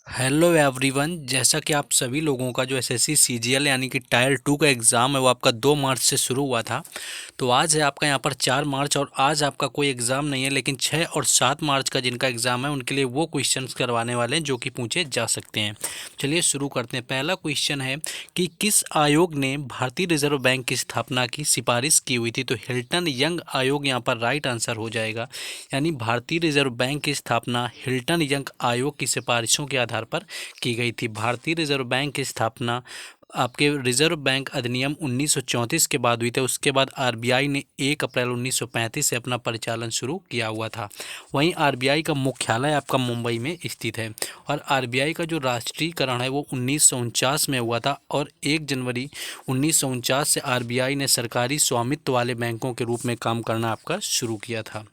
Hello everyone. जैसा कि आप सभी लोगों का जो एसएससी सीजीएल यानी कि टायर 2 का एग्ज़ाम है वो आपका 2 मार्च से शुरू हुआ था। तो आज है आपका यहाँ पर 4 मार्च और आज आपका कोई एग्ज़ाम नहीं है, लेकिन 6 और 7 मार्च का जिनका एग्ज़ाम है उनके लिए वो क्वेश्चंस करवाने वाले हैं जो कि पूछे जा सकते हैं। चलिए शुरू करते हैं। पहला क्वेश्चन है कि किस आयोग ने भारतीय रिजर्व बैंक की स्थापना की सिफारिश की हुई थी। तो हिल्टन यंग आयोग यहाँ पर राइट आंसर हो जाएगा। यानी भारतीय रिजर्व बैंक की स्थापना हिल्टन यंग आयोग की सिफारिशों के आधार पर की गई थी। भारतीय रिजर्व बैंक की स्थापना आपके रिजर्व बैंक अधिनियम 1934 के बाद हुई थी। उसके बाद आरबीआई ने 1 अप्रैल 1935 से अपना परिचालन शुरू किया हुआ था। वहीं आरबीआई का मुख्यालय आपका मुंबई में स्थित है और आरबीआई का जो राष्ट्रीयकरण है वो 1949 में हुआ था और 1 जनवरी 1949 से आरबीआई ने सरकारी स्वामित्व वाले बैंकों के रूप में काम करना आपका शुरू किया था।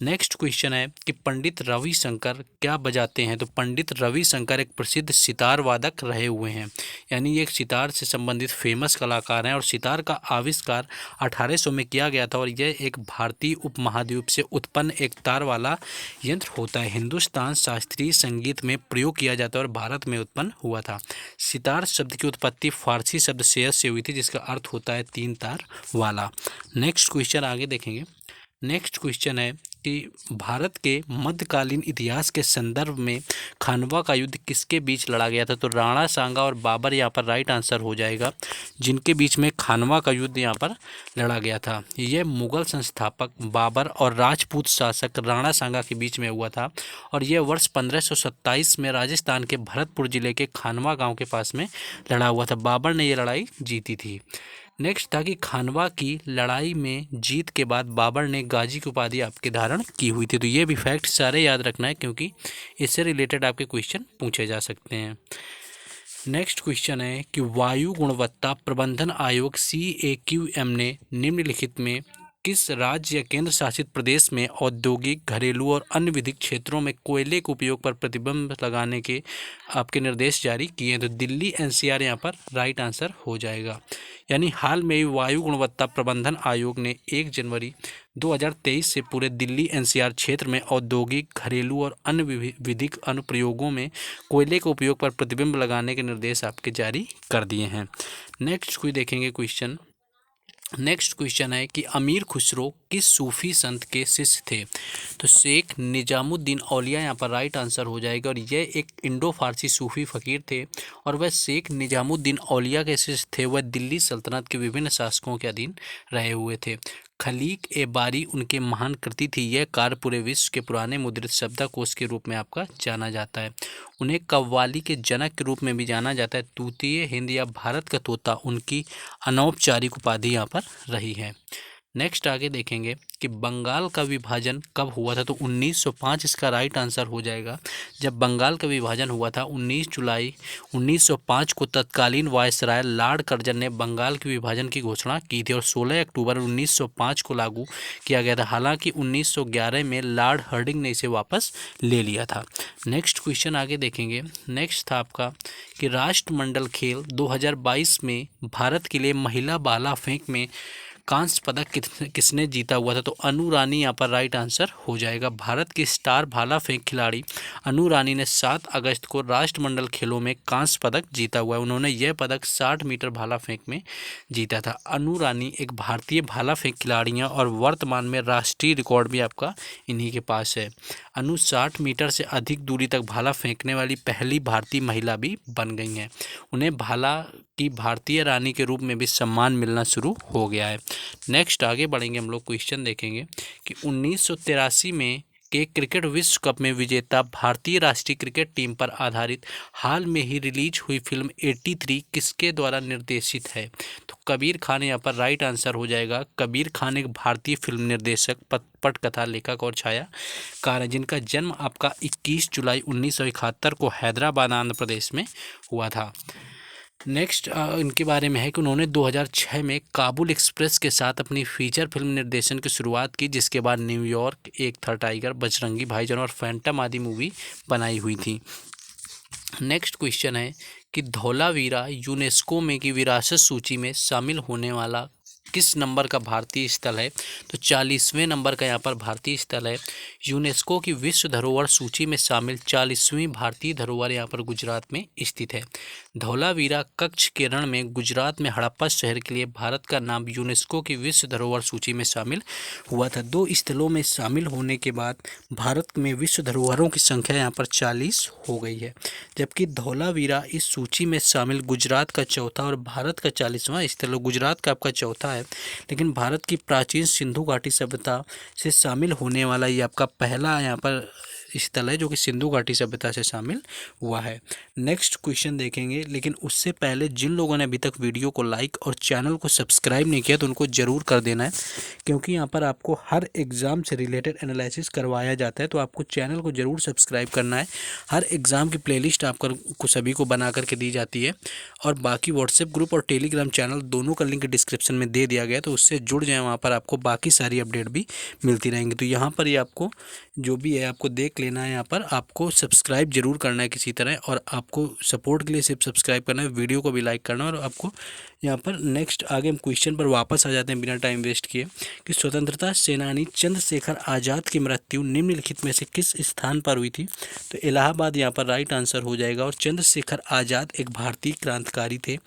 नेक्स्ट क्वेश्चन है कि पंडित रविशंकर क्या बजाते हैं। तो पंडित रविशंकर एक प्रसिद्ध सितार वादक रहे हुए हैं, यानी ये एक सितार से संबंधित फेमस कलाकार हैं और सितार का आविष्कार 1800 में किया गया था और यह एक भारतीय उपमहाद्वीप से उत्पन्न एक तार वाला यंत्र होता है। हिंदुस्तान शास्त्रीय संगीत में प्रयोग किया जाता है और भारत में उत्पन्न हुआ था। सितार शब्द की उत्पत्ति फारसी शब्द शेयर से हुई थी जिसका अर्थ होता है 3 तार वाला। नेक्स्ट क्वेश्चन आगे देखेंगे। नेक्स्ट क्वेश्चन है कि भारत के मध्यकालीन इतिहास के संदर्भ में खानवा का युद्ध किसके बीच लड़ा गया था। तो राणा सांगा और बाबर यहाँ पर राइट आंसर हो जाएगा, जिनके बीच में खानवा का युद्ध यहाँ पर लड़ा गया था। यह मुगल संस्थापक बाबर और राजपूत शासक राणा सांगा के बीच में हुआ था और यह वर्ष 1527 में राजस्थान के भरतपुर जिले के खानवा गांव के पास में लड़ा हुआ था। बाबर ने यह लड़ाई जीती थी। नेक्स्ट था कि खानवा की लड़ाई में जीत के बाद बाबर ने गाजी की उपाधि आपके धारण की हुई थी। तो ये भी फैक्ट सारे याद रखना है क्योंकि इससे रिलेटेड आपके क्वेश्चन पूछे जा सकते हैं। नेक्स्ट क्वेश्चन है कि वायु गुणवत्ता प्रबंधन आयोग CAQM ने निम्नलिखित में किस राज्य या केंद्र शासित प्रदेश में औद्योगिक, घरेलू और अन्य विधिक क्षेत्रों में कोयले के उपयोग पर प्रतिबंध लगाने के आपके निर्देश जारी किए हैं। तो दिल्ली NCR यहाँ पर राइट आंसर हो जाएगा। यानी हाल में ही वायु गुणवत्ता प्रबंधन आयोग ने 1 जनवरी 2023 से पूरे दिल्ली NCR क्षेत्र में औद्योगिक, घरेलू और अन्य विधिक अनुप्रयोगों में कोयले के उपयोग पर प्रतिबंध लगाने के निर्देश आपके जारी कर दिए हैं। नेक्स्ट कोई देखेंगे क्वेश्चन। नेक्स्ट क्वेश्चन है कि अमीर खुसरो किस सूफी संत के शिष्य थे। तो शेख निजामुद्दीन औलिया यहाँ पर राइट आंसर हो जाएगा और यह एक इंडो फारसी सूफी फ़कीर थे और वह शेख निजामुद्दीन औलिया के शिष्य थे। वह दिल्ली सल्तनत के विभिन्न शासकों के अधीन रहे हुए थे। खलीक ए बारी उनके महान कृति थी। यह कार्य पूरे विश्व के पुराने मुद्रित शब्दकोश के रूप में आपका जाना जाता है। उन्हें कव्वाली के जनक के रूप में भी जाना जाता है। तूतीय हिंद या भारत का तोता उनकी अनौपचारिक उपाधि यहाँ पर रही है। नेक्स्ट आगे देखेंगे कि बंगाल का विभाजन कब हुआ था। तो 1905 इसका राइट आंसर हो जाएगा। जब बंगाल का विभाजन हुआ था 19 जुलाई 1905 को तत्कालीन वायसराय लॉर्ड कर्जन ने बंगाल के विभाजन की घोषणा की थी और 16 अक्टूबर 1905 को लागू किया गया था। हालांकि 1911 में लॉर्ड हार्डिंग ने इसे वापस ले लिया था। नेक्स्ट क्वेश्चन आगे देखेंगे। नेक्स्ट था आपका कि राष्ट्रमंडल खेल 2022 में भारत के लिए महिला भाला फेंक में कांस्य पदक किसने जीता हुआ था। तो अनु रानी यहाँ पर राइट आंसर हो जाएगा। भारत की स्टार भाला फेंक खिलाड़ी अनु रानी ने 7 अगस्त को राष्ट्रमंडल खेलों में कांस्य पदक जीता हुआ है। उन्होंने यह पदक 60 मीटर भाला फेंक में जीता था। अनु रानी एक भारतीय भाला फेंक खिलाड़ी हैं और वर्तमान में राष्ट्रीय रिकॉर्ड भी आपका इन्हीं के पास है। अनु 60 मीटर से अधिक दूरी तक भाला फेंकने वाली पहली भारतीय महिला भी बन गई हैं। उन्हें भाला की भारतीय रानी के रूप में भी सम्मान मिलना शुरू हो गया है। नेक्स्ट आगे बढ़ेंगे, हम लोग क्वेश्चन देखेंगे कि 1983 में के क्रिकेट विश्व कप में विजेता भारतीय राष्ट्रीय क्रिकेट टीम पर आधारित हाल में ही रिलीज हुई फिल्म 83 किसके द्वारा निर्देशित है। तो कबीर खान यहाँ पर राइट आंसर हो जाएगा। कबीर खान एक भारतीय फिल्म निर्देशक, पटकथा लेखक और छायाकार है जिनका जन्म आपका 21 जुलाई 1971 को हैदराबाद आंध्र प्रदेश में हुआ था। नेक्स्ट इनके बारे में है कि उन्होंने 2006 में काबुल एक्सप्रेस के साथ अपनी फीचर फिल्म निर्देशन की शुरुआत की, जिसके बाद न्यूयॉर्क, एक था टाइगर, बजरंगी भाईजान और फैंटम आदि मूवी बनाई हुई थी। नेक्स्ट क्वेश्चन है कि धौलावीरा यूनेस्को में की विरासत सूची में शामिल होने वाला किस नंबर का भारतीय स्थल है? तो 40वें नंबर का यहाँ पर भारतीय स्थल है। यूनेस्को की विश्व धरोहर सूची में शामिल 40वीं भारतीय धरोहर यहाँ पर गुजरात में स्थित है। धौलावीरा कच्छ केरल में गुजरात में हड़प्पा शहर के लिए भारत का नाम यूनेस्को की विश्व धरोहर सूची में शामिल हुआ था। 2 स्थलों में शामिल होने के बाद भारत में विश्व धरोहरों की संख्या यहाँ पर 40 हो गई है, जबकि धौलावीरा इस सूची में शामिल गुजरात का चौथा और भारत का 40वां स्थल है। गुजरात का आपका चौथा है, लेकिन भारत की प्राचीन सिंधु घाटी सभ्यता से शामिल होने वाला ये आपका पहला यहाँ पर स्थल है जो कि सिंधु घाटी सभ्यता से शामिल हुआ है। नेक्स्ट क्वेश्चन देखेंगे, लेकिन उससे पहले जिन लोगों ने अभी तक वीडियो को लाइक और चैनल को सब्सक्राइब नहीं किया तो उनको ज़रूर कर देना है, क्योंकि यहाँ पर आपको हर एग्ज़ाम से रिलेटेड एनालिसिस करवाया जाता है। तो आपको चैनल को ज़रूर सब्सक्राइब करना है। हर एग्ज़ाम की प्लेलिस्ट आपको सभी को बना करके दी जाती है, और बाकी व्हाट्सएप ग्रुप और टेलीग्राम चैनल दोनों का लिंक डिस्क्रिप्शन में दे दिया गया, तो उससे जुड़ जाएँ। वहाँ पर आपको बाकी सारी अपडेट भी मिलती रहेंगी। तो यहाँ पर ये आपको जो भी है आपको देख लेना है। यहाँ पर आपको सब्सक्राइब जरूर करना है किसी तरह, और आपको सपोर्ट के लिए सिर्फ सब्सक्राइब करना है, वीडियो को भी लाइक करना है। और आपको यहाँ पर नेक्स्ट आगे हम क्वेश्चन पर वापस आ जाते हैं बिना टाइम वेस्ट किए, कि स्वतंत्रता सेनानी चंद्रशेखर आज़ाद की मृत्यु निम्नलिखित में से किस स्थान पर हुई थी? तो इलाहाबाद यहाँ पर राइट आंसर हो जाएगा। और चंद्रशेखर आज़ाद एक भारतीय क्रांतिकारी थे।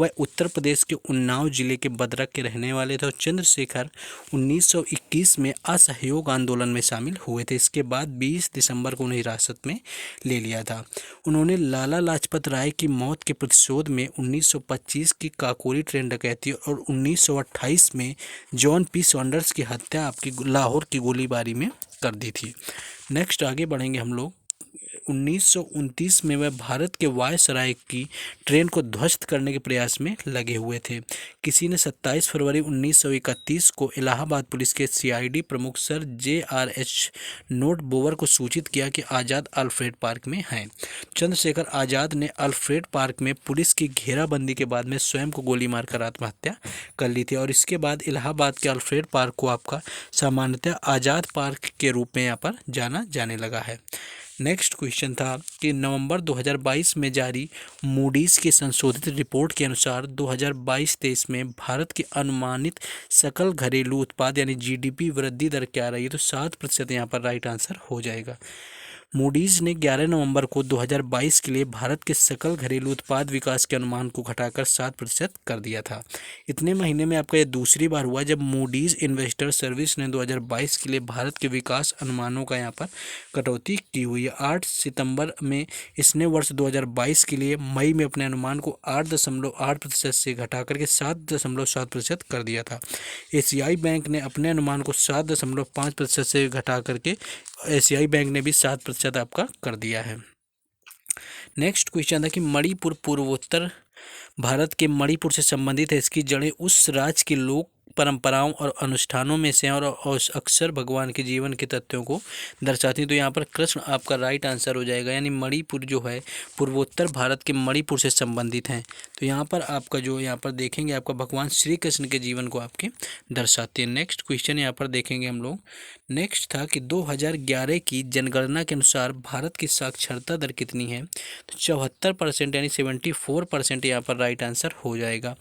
वह उत्तर प्रदेश के उन्नाव जिले के बदरक के रहने वाले थे, और चंद्रशेखर 1921 में असहयोग आंदोलन में शामिल हुए थे। इसके बाद 20 दिसंबर को उन्हें हिरासत में ले लिया था। उन्होंने लाला लाजपत राय की मौत के प्रतिशोध में 1925 की काकोरी ट्रेन डकैती और 1928 में जॉन पी सॉन्डर्स की हत्या आपकी लाहौर की गोलीबारी में कर दी थी। नेक्स्ट आगे बढ़ेंगे हम लोग। 1929 में वह भारत के वायसराय की ट्रेन को ध्वस्त करने के प्रयास में लगे हुए थे। किसी ने 27 फरवरी 1931 को इलाहाबाद पुलिस के सीआईडी प्रमुख सर JRH नोट बोवर को सूचित किया कि आज़ाद अल्फ्रेड पार्क में हैं। चंद्रशेखर आज़ाद ने अल्फ्रेड पार्क में पुलिस की घेराबंदी के बाद में स्वयं को गोली मारकर आत्महत्या कर ली थी, और इसके बाद इलाहाबाद के अल्फ्रेड पार्क को आपका सामान्यतः आज़ाद पार्क के रूप में यहाँ पर जाना जाने लगा है। नेक्स्ट क्वेश्चन था कि नवंबर 2022 में जारी मूडीज़ की संशोधित रिपोर्ट के अनुसार 2022-23 में भारत की अनुमानित सकल घरेलू उत्पाद यानी GDP वृद्धि दर क्या रही है? तो 7% यहाँ पर राइट आंसर हो जाएगा। मूडीज़ ने 11 नवंबर को 2022 के लिए भारत के सकल घरेलू उत्पाद विकास के अनुमान को घटाकर 7% कर दिया था। इतने महीने में आपका यह दूसरी बार हुआ जब मूडीज़ इन्वेस्टर सर्विस ने 2022 के लिए भारत के विकास अनुमानों का यहाँ पर कटौती की हुई है। 8 सितंबर में इसने वर्ष 2022 के लिए मई में अपने अनुमान को 8.8% से घटा करके 7.7% कर दिया था। एशियाई बैंक ने अपने अनुमान को 7.5% से घटा करके एशियाई बैंक ने भी 7% आपका कर दिया है। नेक्स्ट क्वेश्चन था कि मणिपुर पूर्वोत्तर भारत के मणिपुर से संबंधित है। इसकी जड़ें उस राज्य की लोक परंपराओं और अनुष्ठानों में से हैं और अक्सर भगवान के जीवन के तथ्यों को दर्शाती हैं। तो यहाँ पर कृष्ण आपका राइट आंसर हो जाएगा, यानी मणिपुर जो है पूर्वोत्तर भारत के मणिपुर से संबंधित हैं। तो यहाँ पर आपका जो यहाँ पर देखेंगे आपका भगवान श्री कृष्ण के जीवन को आपके दर्शाते हैं। नेक्स्ट क्वेश्चन यहाँ पर देखेंगे हम लोग। नेक्स्ट था कि 2011 की जनगणना के अनुसार भारत की साक्षरता दर कितनी है? तो 74% यानी 74% यहाँ पर राइट आंसर हो जाएगा।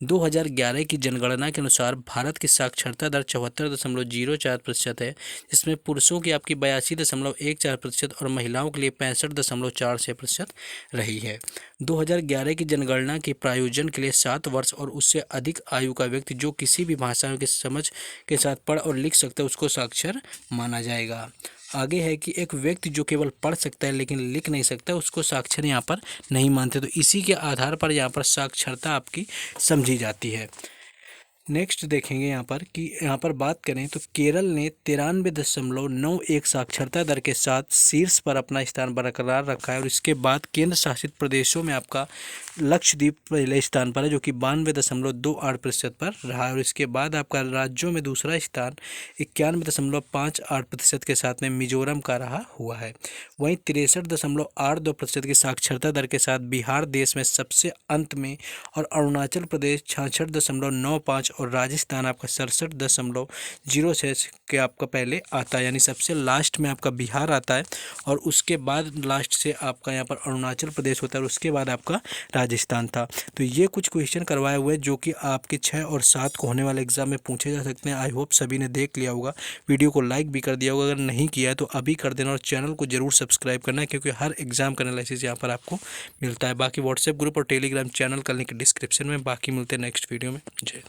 2011 की जनगणना के अनुसार भारत की साक्षरता दर 74.04% है, जिसमें पुरुषों की आपकी 82.14% और महिलाओं के लिए 65.46% रही है। 2011 की जनगणना के प्रायोजन के लिए 7 वर्ष और उससे अधिक आयु का व्यक्ति जो किसी भी भाषा के समझ के साथ पढ़ और लिख सकता है उसको साक्षर माना जाएगा। आगे है कि एक व्यक्ति जो केवल पढ़ सकता है लेकिन लिख नहीं सकता उसको साक्षर यहाँ पर नहीं मानते। तो इसी के आधार पर यहाँ पर साक्षरता आपकी समझी जाती है। नेक्स्ट देखेंगे यहाँ पर कि यहाँ पर बात करें तो केरल ने 93.91 साक्षरता दर के साथ शीर्ष पर अपना स्थान बरकरार रखा है, और इसके बाद केंद्र शासित प्रदेशों में आपका लक्षद्वीप पहले स्थान पर है जो कि 92.28% पर रहा है, और इसके बाद आपका राज्यों में दूसरा स्थान 91.58% के साथ में मिजोरम का रहा हुआ है। वहीं 63.82% की साक्षरता दर के साथ बिहार देश में सबसे अंत में, और अरुणाचल प्रदेश 66.95 और राजस्थान आपका 67.06 के आपका पहले आता है, यानी सबसे लास्ट में आपका बिहार आता है और उसके बाद लास्ट से आपका यहाँ पर अरुणाचल प्रदेश होता है और उसके बाद आपका राजस्थान था। तो ये कुछ क्वेश्चन करवाए हुए जो कि आपके 6 और 7 को होने वाले एग्जाम में पूछे जा सकते हैं। आई होप सभी ने देख लिया होगा, वीडियो को लाइक भी कर दिया होगा, अगर नहीं किया है तो अभी कर देना और चैनल को जरूर सब्सक्राइब करना है क्योंकि हर एग्जाम का एनालिसिस यहाँ पर आपको मिलता है। बाकी व्हाट्सएप ग्रुप और टेलीग्राम चैनल का लिंक डिस्क्रिप्शन में। बाकी मिलते हैं नेक्स्ट वीडियो में। जय।